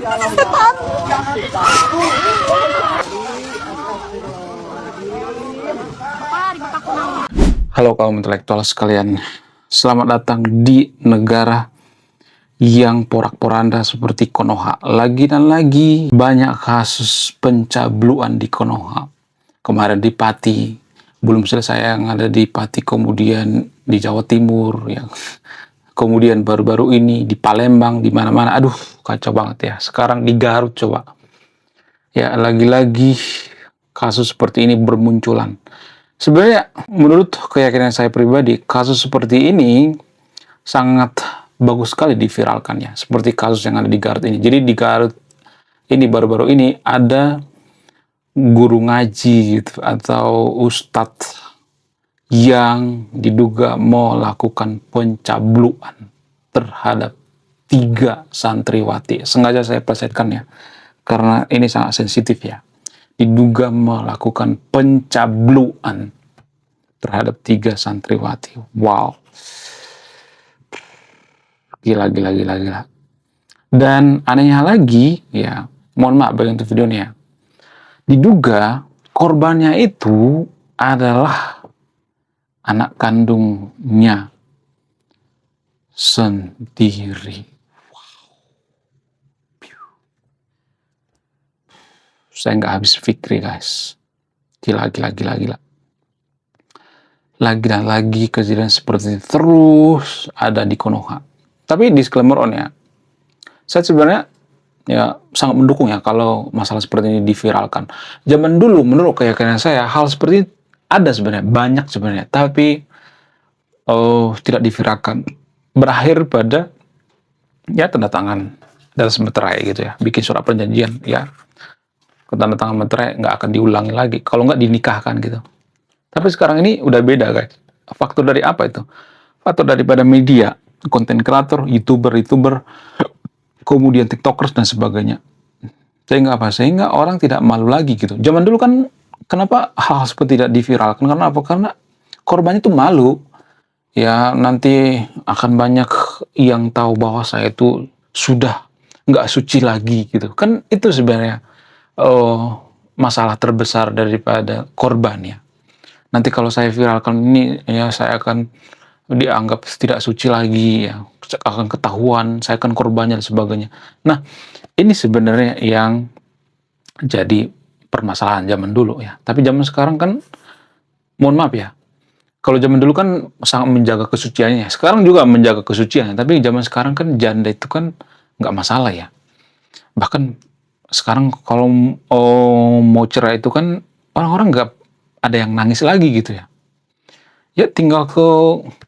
Halo kaum intelektual sekalian, selamat datang di negara yang porak-poranda seperti Konoha. Lagi dan lagi banyak kasus pencabluan di Konoha. Kemarin di Pati, belum selesai yang ada di Pati, kemudian di Jawa Timur, yang kemudian baru-baru ini di Palembang, di mana-mana. Aduh, kacau banget ya. Sekarang di Garut coba. Ya, lagi-lagi kasus seperti ini bermunculan. Sebenarnya menurut keyakinan saya pribadi, kasus seperti ini sangat bagus sekali diviralkan ya. Seperti kasus yang ada di Garut ini. Jadi di Garut ini baru-baru ini ada guru ngaji gitu, atau ustadz yang diduga melakukan pencabluan terhadap 3 santriwati. Sengaja saya plesetkan ya, karena ini sangat sensitif ya. Diduga melakukan pencabluan terhadap 3 santriwati. Wow. Gila. Dan anehnya lagi, ya, mohon maaf bagi untuk videonya. Diduga korbannya itu adalah anak kandungnya sendiri. Saya nggak habis pikir guys. Gila. Lagi dan lagi kejadian seperti ini terus ada di Konoha. Tapi disclaimer on ya, saya sebenarnya ya sangat mendukung ya kalau masalah seperti ini diviralkan. Zaman dulu menurut keyakinan saya hal seperti ini ada sebenarnya, banyak sebenarnya, tapi tidak diviralkan. Berakhir pada ya tanda tangan dalam meterai gitu ya, bikin surat perjanjian ya. Tanda tangan materai nggak akan diulangi lagi, kalau nggak dinikahkan gitu. Tapi sekarang ini udah beda guys. Faktor dari apa itu? Faktor daripada media, konten kreator, youtuber, kemudian tiktokers dan sebagainya. Sehingga apa? Sehingga orang tidak malu lagi gitu. Zaman dulu kan kenapa hal seperti tidak diviralkan? Karena apa? Karena korbannya itu malu. Ya nanti akan banyak yang tahu bahwa saya itu sudah nggak suci lagi gitu. Kan itu sebenarnya masalah terbesar daripada korban ya. Nanti kalau saya viralkan ini ya saya akan dianggap tidak suci lagi ya, akan ketahuan saya kan korbannya dan sebagainya. Nah, ini sebenarnya yang jadi permasalahan zaman dulu ya. Tapi zaman sekarang kan mohon maaf ya. Kalau zaman dulu kan sangat menjaga kesuciannya. Sekarang juga menjaga kesuciannya, tapi zaman sekarang kan janda itu kan nggak masalah ya. Bahkan sekarang kalau mau cerai itu kan orang-orang nggak ada yang nangis lagi gitu ya. Ya tinggal ke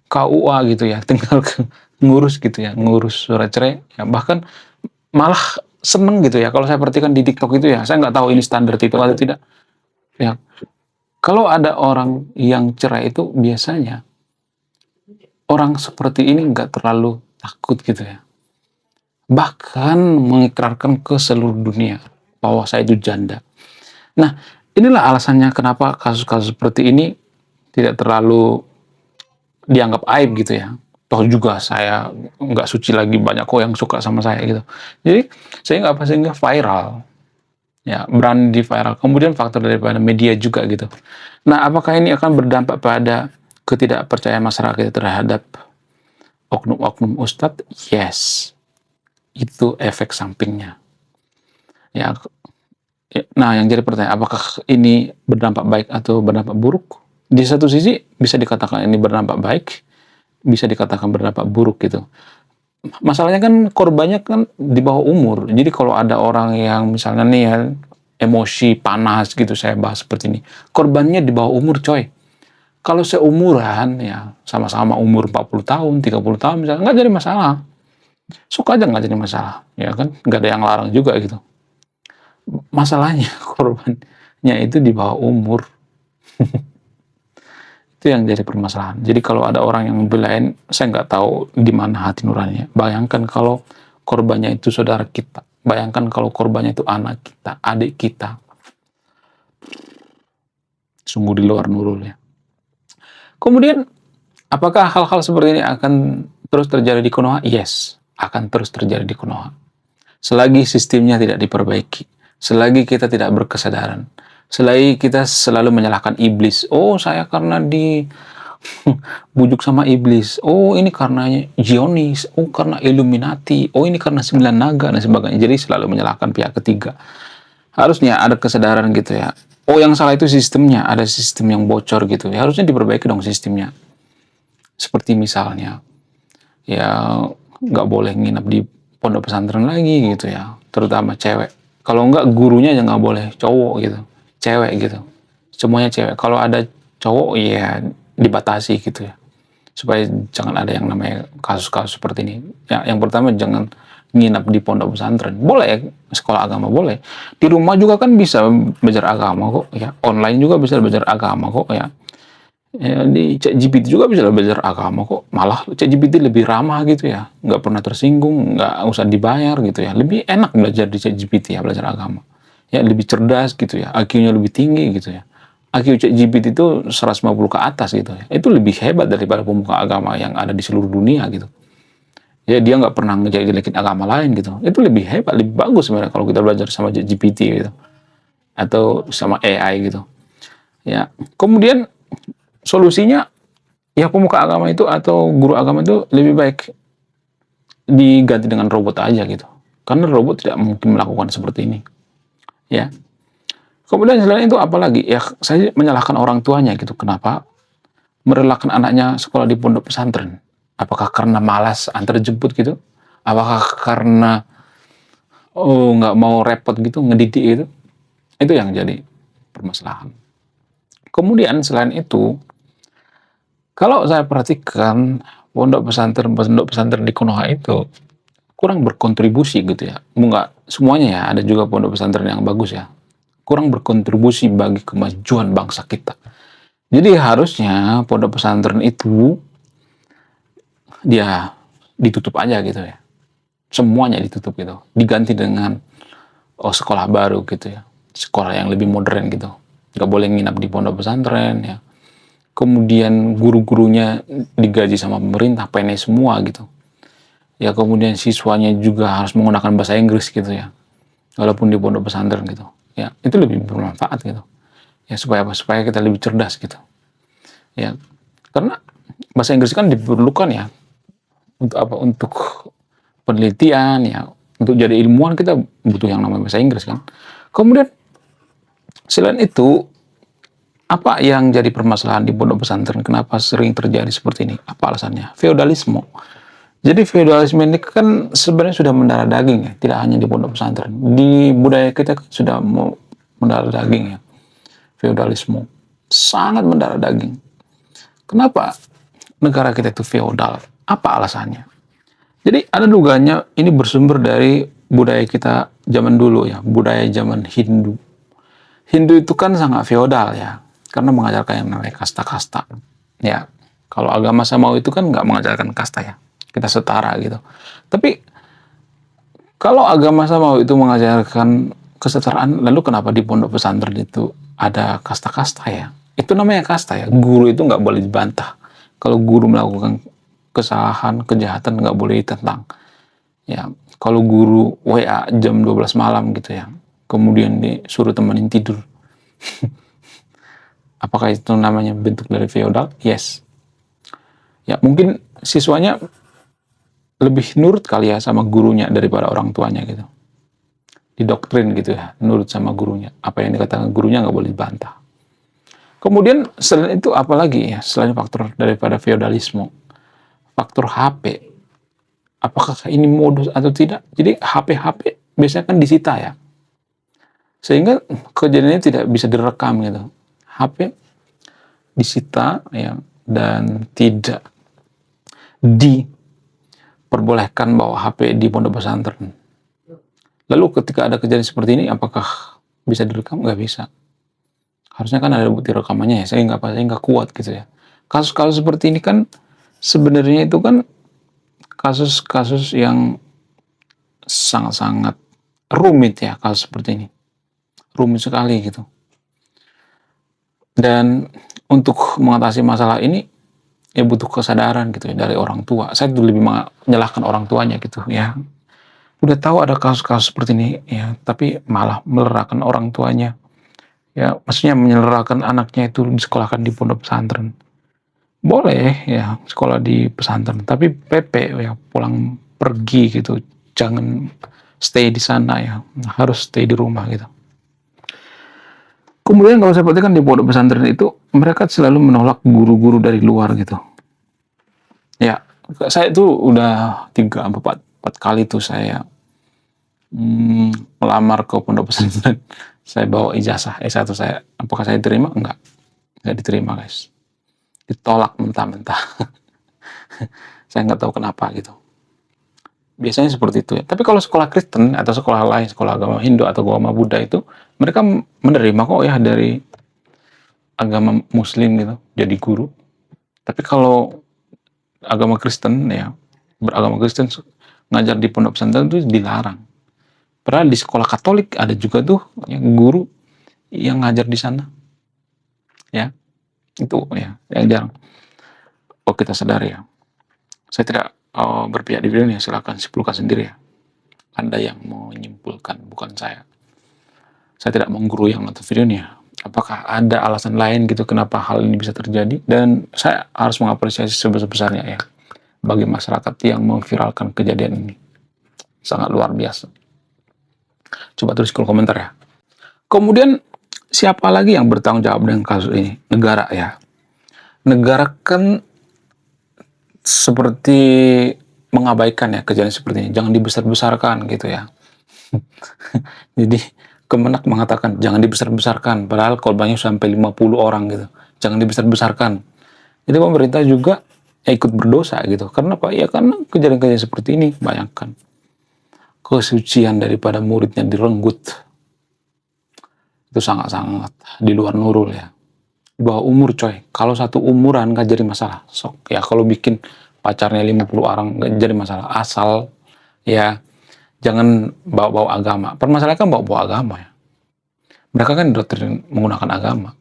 KUA gitu ya, tinggal ke ngurus gitu ya, ngurus surat cerai. Ya, bahkan malah seneng gitu ya. Kalau saya perhatikan di TikTok itu ya, saya nggak tahu ini standar TikTok atau tidak. Ya, kalau ada orang yang cerai itu biasanya orang seperti ini nggak terlalu takut gitu ya. Bahkan mengikrarkan ke seluruh dunia bahwa saya itu janda. Nah, inilah alasannya kenapa kasus-kasus seperti ini tidak terlalu dianggap aib gitu ya. Toh juga saya nggak suci lagi, banyak kok yang suka sama saya gitu. Jadi sehingga viral. Ya, berani di viral. Kemudian faktor daripada media juga gitu. Nah, apakah ini akan berdampak pada ketidakpercayaan masyarakat terhadap oknum-oknum ustadz? Yes. Itu efek sampingnya. Ya, nah yang jadi pertanyaan, apakah ini berdampak baik atau berdampak buruk? Di satu sisi bisa dikatakan ini berdampak baik, bisa dikatakan berdampak buruk gitu. Masalahnya kan korbannya kan di bawah umur. Jadi kalau ada orang yang misalnya nih ya emosi panas gitu, saya bahas seperti ini, korbannya di bawah umur coy. Kalau seumuran ya sama-sama umur 40 tahun, 30 tahun misalnya, nggak jadi masalah. Suka aja nggak jadi masalah, ya kan? Nggak ada yang larang juga gitu. Masalahnya korbannya itu di bawah umur. Itu yang jadi permasalahan. Jadi kalau ada orang yang membelain, saya nggak tahu di mana hati nuraninya. Bayangkan kalau korbannya itu saudara kita. Bayangkan kalau korbannya itu anak kita, adik kita. Sungguh di luar nurul ya. Kemudian, apakah hal-hal seperti ini akan terus terjadi di Konoha? Yes, akan terus terjadi di Konoha. selagi sistemnya tidak diperbaiki, selagi kita tidak berkesadaran, selagi kita selalu menyalahkan iblis. Oh, saya karena bujuk sama iblis. Oh, ini karenanya Zionis. Oh, karena Illuminati. Oh, ini karena 9 naga dan sebagainya. Jadi selalu menyalahkan pihak ketiga. Harusnya ada kesadaran gitu ya. Oh, yang salah itu sistemnya. Ada sistem yang bocor gitu. Ya, harusnya diperbaiki dong sistemnya. Seperti misalnya, ya nggak boleh nginap di pondok pesantren lagi gitu ya. Terutama cewek. Kalau nggak, gurunya aja nggak boleh cowok gitu. Cewek gitu. Semuanya cewek. Kalau ada cowok, ya dibatasi gitu ya, supaya jangan ada yang namanya kasus-kasus seperti ini. Ya, yang pertama, jangan nginap di pondok pesantren. Boleh ya, sekolah agama boleh. Di rumah juga kan bisa belajar agama kok ya. Online juga bisa belajar agama kok ya. Ya, di ChatGPT juga bisa belajar agama kok. Malah ChatGPT lebih ramah gitu ya. Nggak pernah tersinggung, nggak usah dibayar gitu ya. Lebih enak belajar di ChatGPT ya, belajar agama. Ya, lebih cerdas gitu ya. IQ-nya lebih tinggi gitu ya. IQ ChatGPT itu 150 ke atas gitu ya. Itu lebih hebat daripada pemuka agama yang ada di seluruh dunia gitu. Ya, dia nggak pernah ngejelekin agama lain gitu. Itu lebih hebat, lebih bagus sebenarnya kalau kita belajar sama ChatGPT gitu. Atau sama AI gitu. Ya, kemudian solusinya, ya pemuka agama itu atau guru agama itu lebih baik diganti dengan robot aja gitu. Karena robot tidak mungkin melakukan seperti ini. Ya. Kemudian selain itu apalagi? Ya, saya menyalahkan orang tuanya gitu. Kenapa merelakan anaknya sekolah di pondok pesantren? Apakah karena malas antar jemput gitu? Apakah karena nggak mau repot gitu ngedidik gitu? Itu yang jadi permasalahan. Kemudian selain itu, kalau saya perhatikan pondok pesantren di Konoha itu kurang berkontribusi gitu ya. Enggak semuanya ya, ada juga pondok pesantren yang bagus ya. Kurang berkontribusi bagi kemajuan bangsa kita. Jadi harusnya pondok pesantren itu dia ditutup aja gitu ya. Semuanya ditutup gitu. Diganti dengan sekolah baru gitu ya. Sekolah yang lebih modern gitu. Nggak boleh nginap di pondok pesantren ya. Kemudian guru-gurunya digaji sama pemerintah, PNS semua gitu. Ya, kemudian siswanya juga harus menggunakan bahasa Inggris gitu ya. Walaupun di pondok pesantren gitu. Ya, itu lebih bermanfaat gitu. Ya, supaya apa? Supaya kita lebih cerdas gitu. Ya, karena bahasa Inggris kan diperlukan ya untuk apa? Untuk penelitian ya, untuk jadi ilmuwan kita butuh yang namanya bahasa Inggris kan. Kemudian selain itu, apa yang jadi permasalahan di pondok pesantren? Kenapa sering terjadi seperti ini? Apa alasannya? Feodalisme. Jadi feodalisme ini kan sebenarnya sudah mendarah daging ya, tidak hanya di pondok pesantren. Di budaya kita kan sudah mau mendarah daging ya. Feodalisme sangat mendarah daging. Kenapa negara kita itu feodal? Apa alasannya? Jadi ada dugaannya ini bersumber dari budaya kita zaman dulu ya, budaya zaman Hindu. Hindu itu kan sangat feodal ya, karena mengajarkan yang namanya kasta-kasta. Ya, kalau agama Samawi itu kan nggak mengajarkan kasta ya, kita setara gitu. Tapi kalau agama Samawi itu mengajarkan kesetaraan, lalu kenapa di pondok pesantren itu ada kasta-kasta ya? Itu namanya kasta ya. Guru itu nggak boleh dibantah. Kalau guru melakukan kesalahan, kejahatan nggak boleh ditentang. Ya, kalau guru WA jam 12 malam gitu ya, kemudian disuruh temenin tidur. Apakah itu namanya bentuk dari feodal? Yes. Ya, mungkin siswanya lebih nurut kali ya sama gurunya daripada orang tuanya gitu. Didoktrin gitu ya, nurut sama gurunya. Apa yang dikatakan gurunya nggak boleh dibantah. Kemudian selain itu apalagi ya, selain faktor daripada feodalisme, faktor HP. Apakah ini modus atau tidak? Jadi HP biasanya kan disita ya. Sehingga kejadiannya tidak bisa direkam gitu. HP disita ya, dan tidak diperbolehkan bawa HP di pondok pesantren. Lalu ketika ada kejadian seperti ini, apakah bisa direkam? Nggak bisa. Harusnya kan ada bukti rekamannya ya, saya nggak kuat gitu ya. Kasus-kasus seperti ini kan sebenarnya itu kan kasus-kasus yang sangat-sangat rumit ya, kasus seperti ini. Rumit sekali gitu. Dan untuk mengatasi masalah ini, ya butuh kesadaran gitu ya dari orang tua. Saya lebih menyalahkan orang tuanya gitu ya. Udah tahu ada kasus-kasus seperti ini ya, tapi malah melerahkan orang tuanya. Ya, maksudnya menyelerakan anaknya itu disekolahkan di pondok pesantren. Boleh ya sekolah di pesantren, tapi PP ya pulang pergi gitu. Jangan stay di sana ya, harus stay di rumah gitu. Kemudian kalau saya perhatikan di pondok pesantren itu mereka selalu menolak guru-guru dari luar gitu. Ya, saya itu udah 3 4 kali tuh saya melamar ke pondok pesantren. Saya bawa ijazah S1 saya. Apakah saya diterima? Enggak diterima guys. Ditolak mentah-mentah. Saya nggak tahu kenapa gitu. Biasanya seperti itu ya. Tapi kalau sekolah Kristen atau sekolah lain, sekolah agama Hindu atau agama Buddha itu, mereka menerima kok ya dari agama Muslim gitu, jadi guru. Tapi kalau agama Kristen ya, beragama Kristen ngajar di pondok pesantren itu dilarang. Padahal di sekolah Katolik ada juga tuh yang guru yang ngajar di sana. Ya, itu ya yang jarang. Oh kita sadari ya. Saya tidak berpihak di video ini, silakan simpulkan sendiri ya. Anda yang mau menyimpulkan, bukan saya. Saya tidak menggurui yang nonton video ini ya. Apakah ada alasan lain gitu kenapa hal ini bisa terjadi? Dan saya harus mengapresiasi sebesar-besarnya ya bagi masyarakat yang memviralkan kejadian ini. Sangat luar biasa. Coba tulis kolom komentar ya. Kemudian siapa lagi yang bertanggung jawab dengan kasus ini? Negara ya. Negara kan seperti mengabaikan ya kejadian seperti ini. Jangan dibesar-besarkan gitu ya. Jadi Kemenak mengatakan jangan dibesar-besarkan, padahal korbannya sampai 50 orang gitu. Jangan dibesar-besarkan. Jadi pemerintah juga ikut berdosa gitu. Karena apa? Ya karena kejadian-kejadian seperti ini. Bayangkan kesucian daripada muridnya direnggut. Itu sangat-sangat di luar nurul ya. Di bawah umur coy. Kalau satu umuran nggak jadi masalah. Sok ya kalau bikin pacarnya 50 orang nggak jadi masalah. Asal ya jangan bawa-bawa agama. Permasalahan kan bawa-bawa agama ya. Mereka kan doktrin menggunakan agama.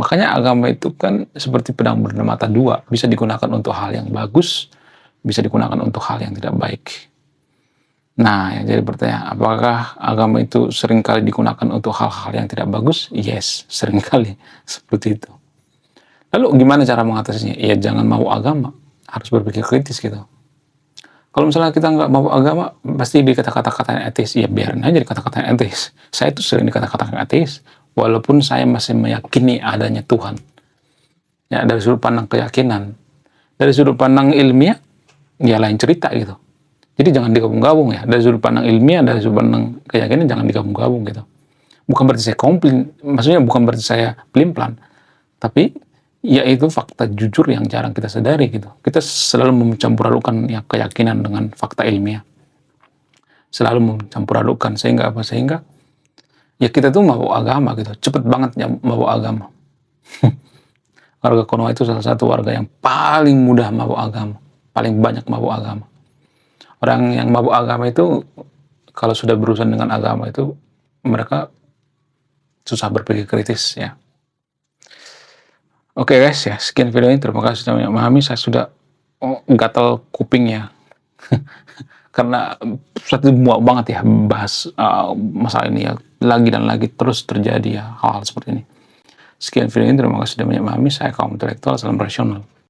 Makanya agama itu kan seperti pedang bermata dua. Bisa digunakan untuk hal yang bagus, bisa digunakan untuk hal yang tidak baik. Nah, yang jadi pertanyaan, apakah agama itu seringkali digunakan untuk hal-hal yang tidak bagus? Yes, seringkali seperti itu. Lalu gimana cara mengatasinya? Ya jangan mau agama, harus berpikir kritis gitu. Kalau misalnya kita nggak mau agama, pasti dikata-katakan ateis. Ya biarin aja dikata-katakan ateis. Saya itu sering dikata-katakan ateis, walaupun saya masih meyakini adanya Tuhan. Ya dari sudut pandang keyakinan. Dari sudut pandang ilmiah, ya lain cerita gitu. Jadi jangan digabung-gabung ya. Dari sudut pandang ilmiah, dari sudut pandang keyakinan jangan digabung-gabung gitu. Bukan berarti saya komplain, maksudnya bukan berarti saya pelin-pelan. Tapi ya itu fakta jujur yang jarang kita sadari gitu. Kita selalu mencampur adukan ya keyakinan dengan fakta ilmiah. Selalu mencampur adukan sehingga apa? Sehingga ya kita tuh mabuk agama gitu. Cepet banget ya mabuk agama. Warga Konoha itu salah satu warga yang paling mudah mabuk agama. Paling banyak mabuk agama. Orang yang mabuk agama itu kalau sudah berurusan dengan agama itu mereka susah berpikir kritis ya. Oke guys ya, sekian video ini. Terima kasih sudah memahami. Saya sudah gatal kuping ya. Karena satu muak banget ya bahas masalah ini ya. Lagi dan lagi terus terjadi ya hal-hal seperti ini. Sekian video ini. Terima kasih sudah memahami. Saya kaum intelektual, salam rasional.